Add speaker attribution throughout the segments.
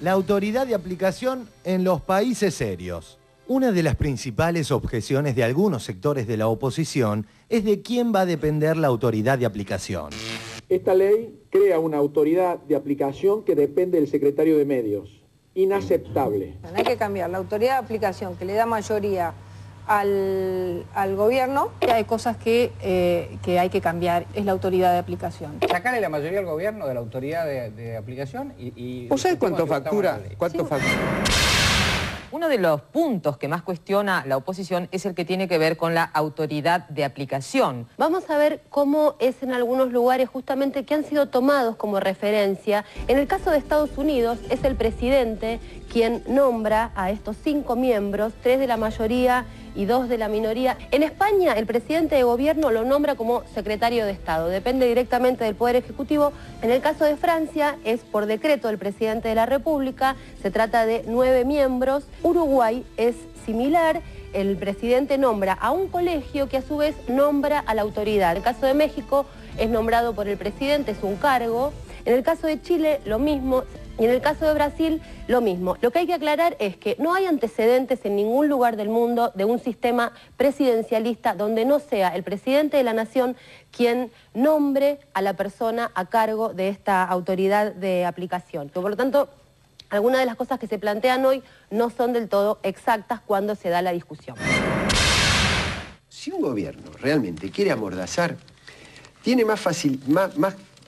Speaker 1: La autoridad de aplicación en los países serios. Una de las principales objeciones de algunos sectores de la oposición es de quién va a depender la autoridad de aplicación.
Speaker 2: Esta ley crea una autoridad de aplicación que depende del secretario de Medios. Inaceptable.
Speaker 3: Hay que cambiar la autoridad de aplicación que le da mayoría al gobierno. Hay cosas que hay que cambiar, es la autoridad de aplicación.
Speaker 4: Sacarle la mayoría al gobierno de la autoridad de aplicación y
Speaker 5: ¿Vos sabés cuánto factura?
Speaker 6: Uno de los puntos que más cuestiona la oposición es el que tiene que ver con la autoridad de aplicación.
Speaker 7: Vamos a ver cómo es en algunos lugares justamente que han sido tomados como referencia. En el caso de Estados Unidos es el presidente quien nombra a estos 5 miembros, 3 de la mayoría y 2 de la minoría. En España el presidente de gobierno lo nombra como secretario de Estado, depende directamente del Poder Ejecutivo. En el caso de Francia es por decreto del presidente de la República, se trata de 9 miembros. Uruguay es similar, el presidente nombra a un colegio que a su vez nombra a la autoridad. En el caso de México es nombrado por el presidente, es un cargo. En el caso de Chile lo mismo. Y en el caso de Brasil, lo mismo. Lo que hay que aclarar es que no hay antecedentes en ningún lugar del mundo de un sistema presidencialista donde no sea el presidente de la nación quien nombre a la persona a cargo de esta autoridad de aplicación. Por lo tanto, algunas de las cosas que se plantean hoy no son del todo exactas cuando se da la discusión.
Speaker 5: Si un gobierno realmente quiere amordazar, tiene más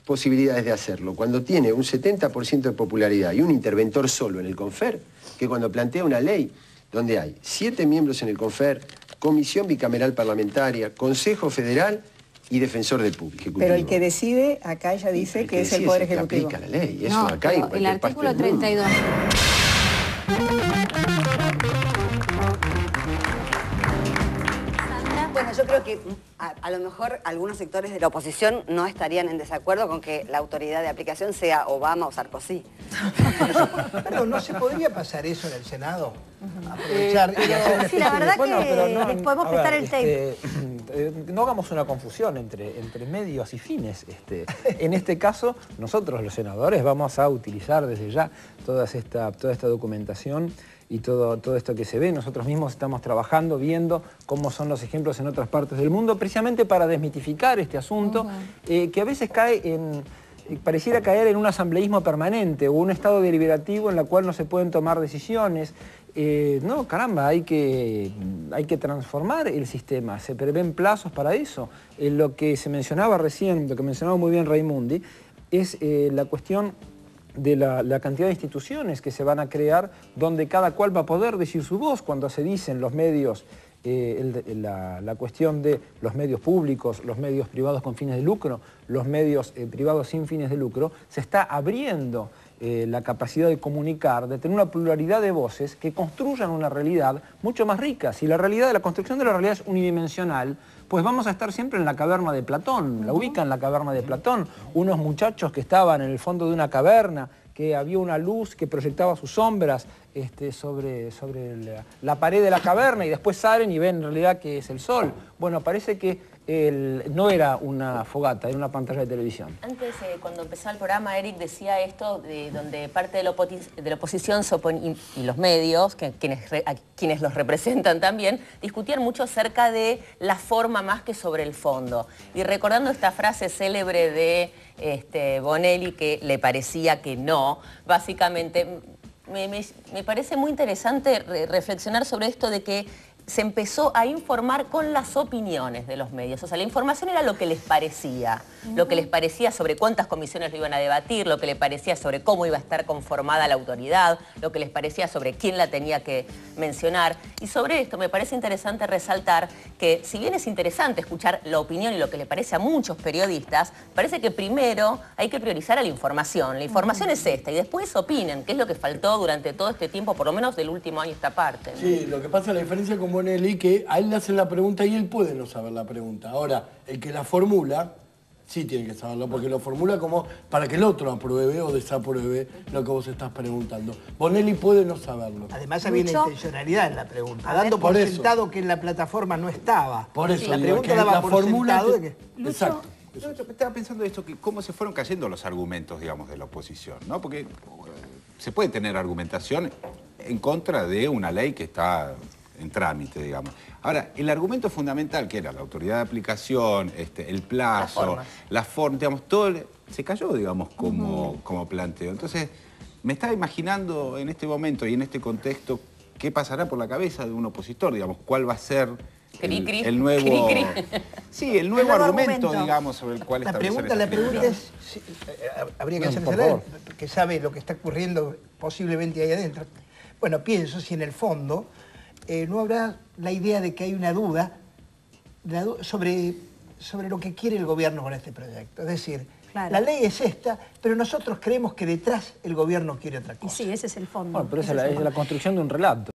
Speaker 5: posibilidades de hacerlo cuando tiene un 70% de popularidad y un interventor solo en el CONFER, que cuando plantea una ley donde hay 7 miembros en el CONFER, Comisión Bicameral Parlamentaria, Consejo Federal y Defensor del Público.
Speaker 8: Pero el que decide, acá ella dice que es el Poder Ejecutivo.
Speaker 5: Que aplica la ley, eso acá en cualquier parte del mundo.
Speaker 3: El artículo 32.
Speaker 9: Bueno, yo creo que a lo mejor algunos sectores de la oposición no estarían en desacuerdo con que la autoridad de aplicación sea Obama o Sarkozy.
Speaker 10: Pero ¿no se podría pasar eso en el Senado? Aprovechar y hacer
Speaker 3: Sí, la verdad
Speaker 11: Bueno,
Speaker 3: que
Speaker 11: pero no,
Speaker 3: les podemos prestar el tape.
Speaker 11: No hagamos una confusión entre medios y fines. En este caso, nosotros los senadores vamos a utilizar desde ya toda esta documentación y todo esto que se ve. Nosotros mismos estamos trabajando, viendo cómo son los ejemplos en otras partes del mundo, precisamente para desmitificar este asunto, que a veces pareciera caer en un asambleísmo permanente o un estado deliberativo en el cual no se pueden tomar decisiones. No, caramba, hay que transformar el sistema, se prevén plazos para eso. Lo que se mencionaba recién, lo que mencionaba muy bien Raimundi, es la cuestión de la cantidad de instituciones que se van a crear, donde cada cual va a poder decir su voz cuando se dicen los medios, la cuestión de los medios públicos, los medios privados con fines de lucro, los medios privados sin fines de lucro, se está abriendo la capacidad de comunicar, de tener una pluralidad de voces que construyan una realidad mucho más rica. Si la construcción de la realidad es unidimensional, pues vamos a estar siempre en la caverna de Platón. La ubican en la caverna de Platón. Unos muchachos que estaban en el fondo de una caverna, que había una luz que proyectaba sus sombras sobre la pared de la caverna y después salen y ven en realidad que es el sol. Bueno, parece que no era una fogata, era una pantalla de televisión.
Speaker 6: Antes, cuando empezaba el programa, Eric decía esto, donde parte de la oposición y los medios, quienes los representan también, discutían mucho acerca de la forma más que sobre el fondo. Y recordando esta frase célebre de Bonelli, que le parecía que no, básicamente me parece muy interesante reflexionar sobre esto de que se empezó a informar con las opiniones de los medios. O sea, la información era lo que les parecía. Lo que les parecía sobre cuántas comisiones lo iban a debatir, lo que les parecía sobre cómo iba a estar conformada la autoridad, lo que les parecía sobre quién la tenía que mencionar. Y sobre esto me parece interesante resaltar que, si bien es interesante escuchar la opinión y lo que le parece a muchos periodistas, parece que primero hay que priorizar a la información. La información es esta y después opinen, que es lo que faltó durante todo este tiempo, por lo menos del último año esta parte, ¿no?
Speaker 12: Sí, lo que pasa, la diferencia con Bonelli, que a él le hacen la pregunta y él puede no saber la pregunta. Ahora, el que la formula, sí tiene que saberlo, porque lo formula como para que el otro apruebe o desapruebe lo que vos estás preguntando. Bonelli puede no saberlo.
Speaker 10: Además había una intencionalidad en la pregunta, dando por sentado que en la plataforma no estaba.
Speaker 12: Por eso,
Speaker 10: la pregunta daba por sentado de que...
Speaker 12: Exacto.
Speaker 13: Yo estaba pensando esto, que cómo se fueron cayendo los argumentos, digamos, de la oposición, ¿no? Porque se puede tener argumentación en contra de una ley que está en trámite, digamos. Ahora, el argumento fundamental, que era la autoridad de aplicación, el plazo, la forma, digamos, todo se cayó, digamos, como planteo. Entonces, me estaba imaginando en este momento y en este contexto qué pasará por la cabeza de un opositor, digamos, cuál va a ser el nuevo... Sí, el nuevo argumento, digamos, sobre el cual establecer
Speaker 10: la pregunta es, habría que hacerse él, que sabe lo que está ocurriendo posiblemente ahí adentro. Bueno, pienso si en el fondo no habrá la idea de que hay una duda sobre lo que quiere el gobierno con este proyecto. Es decir, la ley es esta, pero nosotros creemos que detrás el gobierno quiere otra cosa.
Speaker 14: Y sí, ese es el fondo.
Speaker 11: Bueno, pero esa es la construcción de un relato.